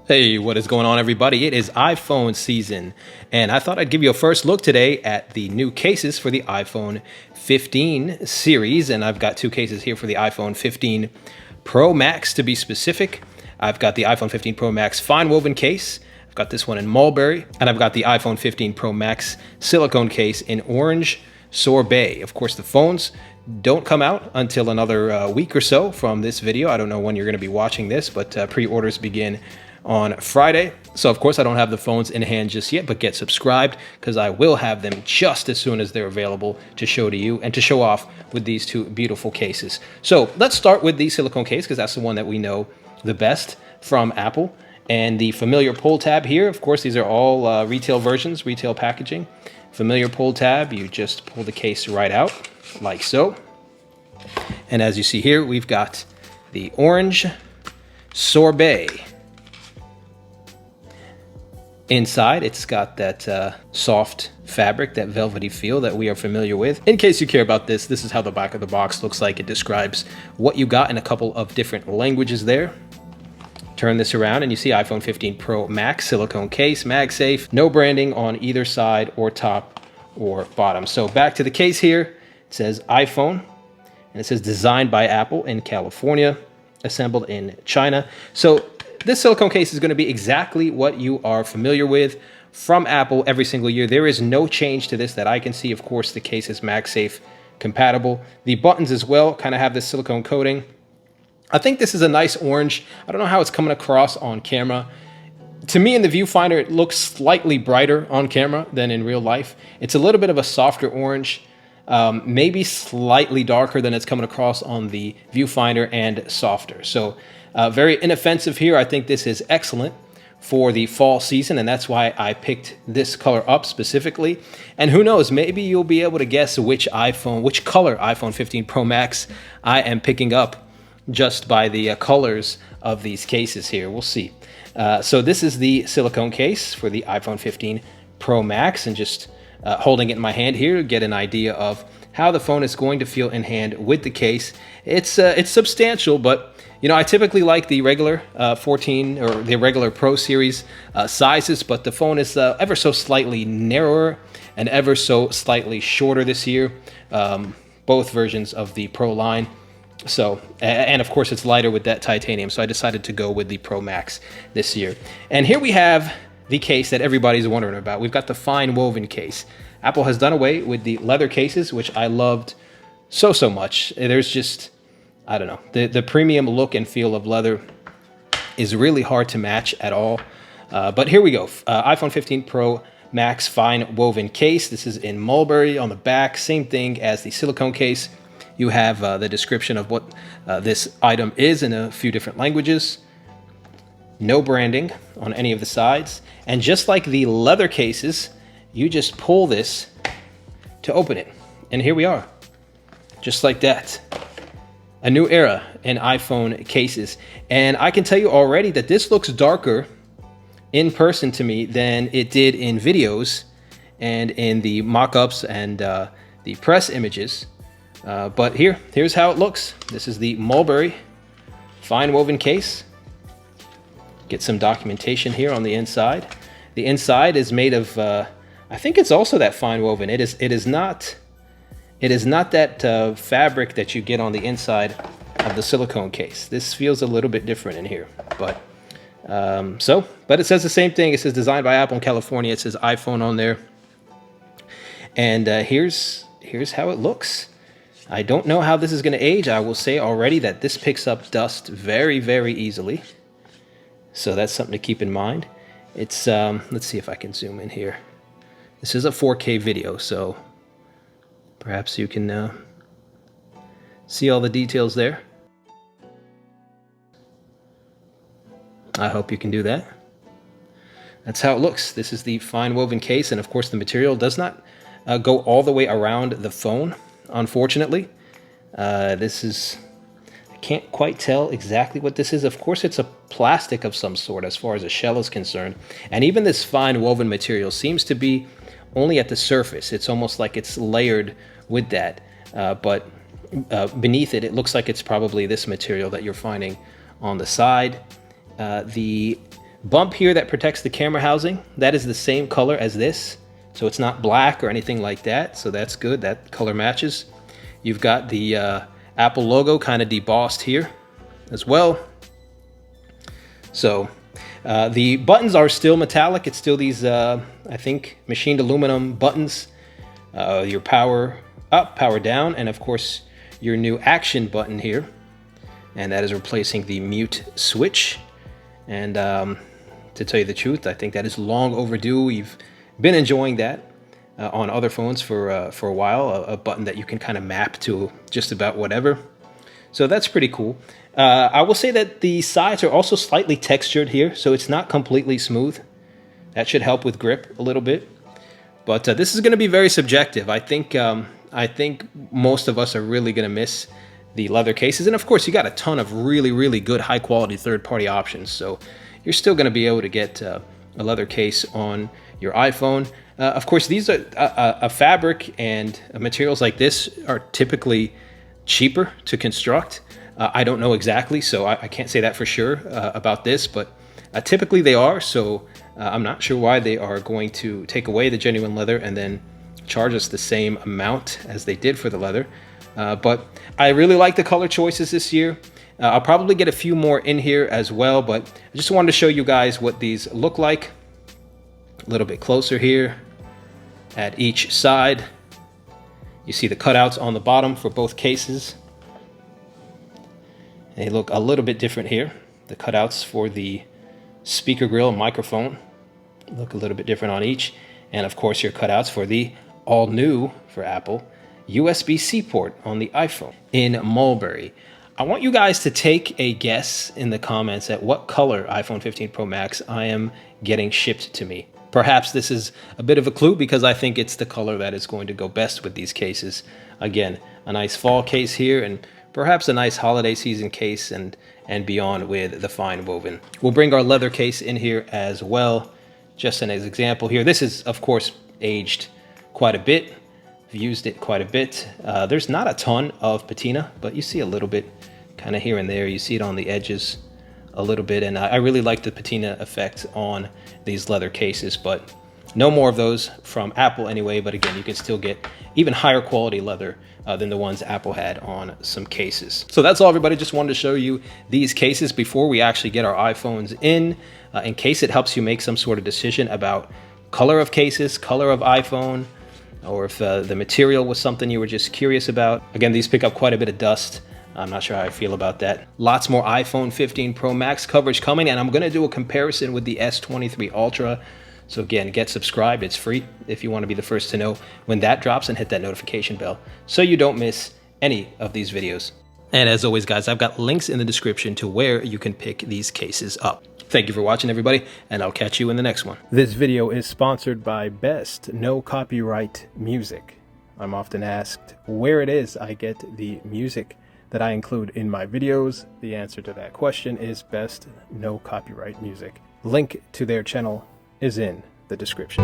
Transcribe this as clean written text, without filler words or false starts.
Hey, what is going on, everybody? It is iPhone season, and I thought I'd give you a first look today at the new cases for the iPhone 15 series, and I've got two cases here for the iPhone 15 Pro Max to be specific. I've got the iPhone 15 Pro Max FineWoven case, I've got this one in mulberry, and I've got the iPhone 15 Pro Max silicone case in orange sorbet. Of course, the phones don't come out until another week or so from this video. I don't know when you're going to be watching this, but pre-orders begin on Friday. So of course I don't have the phones in hand just yet, but get subscribed because I will have them just as soon as they're available to show to you and to show off with these two beautiful cases. So let's start with the silicone case because that's the one that we know the best from Apple. And the familiar pull tab here, of course, these are all retail versions, retail packaging. Familiar pull tab, you just pull the case right out like so. And as you see here, we've got the orange sorbet. Inside, it's got that soft fabric, that velvety feel that we are familiar with. In case you care about this, this is how the back of the box looks like. It describes what you got in a couple of different languages there. Turn this around and you see iPhone 15 Pro Max silicone case, MagSafe, no branding on either side or top or bottom. So back to the case here, it says iPhone, and it says designed by Apple in California, assembled in China. So this silicone case is going to be exactly what you are familiar with from Apple every single year. There is no change to this that I can see. Of course, the case is MagSafe compatible. The buttons as well kind of have this silicone coating. I think this is a nice orange. I don't know how it's coming across on camera. To me in the viewfinder, it looks slightly brighter on camera than in real life. It's a little bit of a softer orange, maybe slightly darker than it's coming across on the viewfinder and softer. So very inoffensive here. I think this is excellent for the fall season, and that's why I picked this color up specifically. And who knows, maybe you'll be able to guess which color iPhone 15 Pro Max I am picking up just by the colors of these cases here. We'll see. So this is the silicone case for the iPhone 15 Pro Max, and just holding it in my hand here, get an idea of how the phone is going to feel in hand with the case. It's substantial, but you know, I typically like the regular 14 or the regular Pro series sizes, but the phone is ever so slightly narrower and ever so slightly shorter this year, both versions of the Pro line. So, and of course it's lighter with that titanium, so I decided to go with the Pro Max this year. And here we have the case that everybody's wondering about. We've got the FineWoven case. Apple has done away with the leather cases, which I loved so much. There's just, I don't know, the premium look and feel of leather is really hard to match at all. But here we go, iPhone 15 Pro Max FineWoven case. This is in mulberry on the back, same thing as the silicone case. You have the description of what this item is in a few different languages. No branding on any of the sides. And just like the leather cases, you just pull this to open it. And here we are, just like that. A new era in iPhone cases. And I can tell you already that this looks darker in person to me than it did in videos and in the mock-ups and the press images. But here's how it looks. This is the mulberry FineWoven case. Get some documentation here on the inside. The inside is made of, I think it's also that FineWoven. It is not that fabric that you get on the inside of the silicone case. This feels a little bit different in here, but but it says the same thing. It says designed by Apple in California. It says iPhone on there, and here's how it looks. I don't know how this is going to age. I will say already that this picks up dust very easily, so that's something to keep in mind. It's let's see if I can zoom in here. This is a 4K video, so perhaps you can see all the details there. I hope you can do that. That's how it looks. This is the FineWoven case, and of course the material does not go all the way around the phone, unfortunately. This is, I can't quite tell exactly what this is. Of course it's a plastic of some sort as far as the shell is concerned. And even this FineWoven material seems to be only at the surface. It's almost like it's layered with that. But beneath it, it looks like it's probably this material that you're finding on the side. The bump here that protects the camera housing. That is the same color as this, so it's not black or anything like that, so that's good. That color matches. You've got the Apple logo kind of debossed here as well. So the buttons are still metallic. It's still these, I think, machined aluminum buttons. Your power up, power down, and of course your new action button here. And that is replacing the mute switch. And to tell you the truth, I think that is long overdue. We've been enjoying that on other phones for a while, a button that you can kind of map to just about whatever. So that's pretty cool. I will say that the sides are also slightly textured here, so it's not completely smooth. That should help with grip a little bit. But this is going to be very subjective. I think most of us are really going to miss the leather cases. And of course, you got a ton of really, really good high-quality third-party options. So you're still going to be able to get a leather case on your iPhone. Of course, these are a fabric and materials like this are typically cheaper to construct. I don't know exactly, so I can't say that for sure about this, but typically they are. So I'm not sure why they are going to take away the genuine leather and then charge us the same amount as they did for the leather. But I really like the color choices this year. I'll probably get a few more in here as well, but I just wanted to show you guys what these look like. A little bit closer here at each side. You see the cutouts on the bottom for both cases. They look a little bit different here. The cutouts for the speaker grill and microphone look a little bit different on each. And of course your cutouts for the all new, for Apple, USB-C port on the iPhone in mulberry. I want you guys to take a guess in the comments at what color iPhone 15 Pro Max I am getting shipped to me. Perhaps this is a bit of a clue because I think it's the color that is going to go best with these cases. Again, a nice fall case here and perhaps a nice holiday season case and beyond with the FineWoven. We'll bring our leather case in here as well. Just an example here. This is, of course, aged quite a bit. I've used it quite a bit. There's not a ton of patina, but you see a little bit kind of here and there. You see it on the edges a little bit, and I really like the patina effect on these leather cases, but no more of those from Apple anyway. But again, you can still get even higher quality leather than the ones Apple had on some cases. So that's all, everybody. Just wanted to show you these cases before we actually get our iPhones in case it helps you make some sort of decision about color of cases, color of iPhone, or if the material was something you were just curious about. Again, these pick up quite a bit of dust. I'm not sure how I feel about that. Lots more iPhone 15 Pro Max coverage coming, and I'm going to do a comparison with the S23 Ultra. So again, get subscribed. It's free if you want to be the first to know when that drops, and hit that notification bell so you don't miss any of these videos. And as always, guys, I've got links in the description to where you can pick these cases up. Thank you for watching, everybody, and I'll catch you in the next one. This video is sponsored by Best No Copyright Music. I'm often asked where it is I get the music that I include in my videos. The answer to that question is Best No Copyright Music. Link to their channel is in the description.